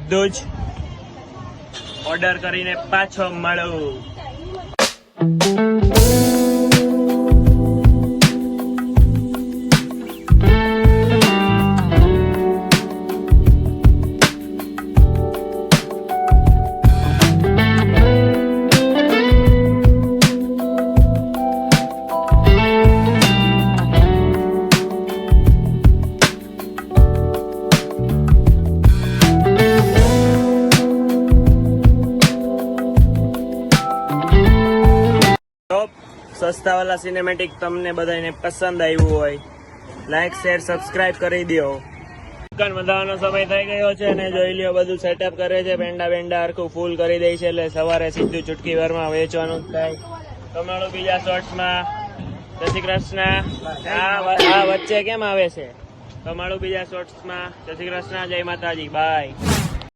બધું જ ઓર્ડર કરીને પાછો મળું. સસ્તા વાલા સિનેમેટિક તમને બધાને પસંદ આવ્યું હોય, લાઈક શેર સબસ્ક્રાઇબ કરી દો. દુકાન વધારવાનો સમય થઈ ગયો છે અને જોઈ લ્યો બધું સેટઅપ કરે છે. બેંડા હરખું ફૂલ કરી દે છે એટલે સવારે સીધું ચૂટકી વારમાં વેચવાનું થાય. તમારું બીજા શોર્ટ્સમાં જય શ્રી કૃષ્ણ. આ વચ્ચે કેમ આવે છે? તમારું બીજા શોર્ટ્સમાં જય શ્રી કૃષ્ણ. જય માતાજી. બાય.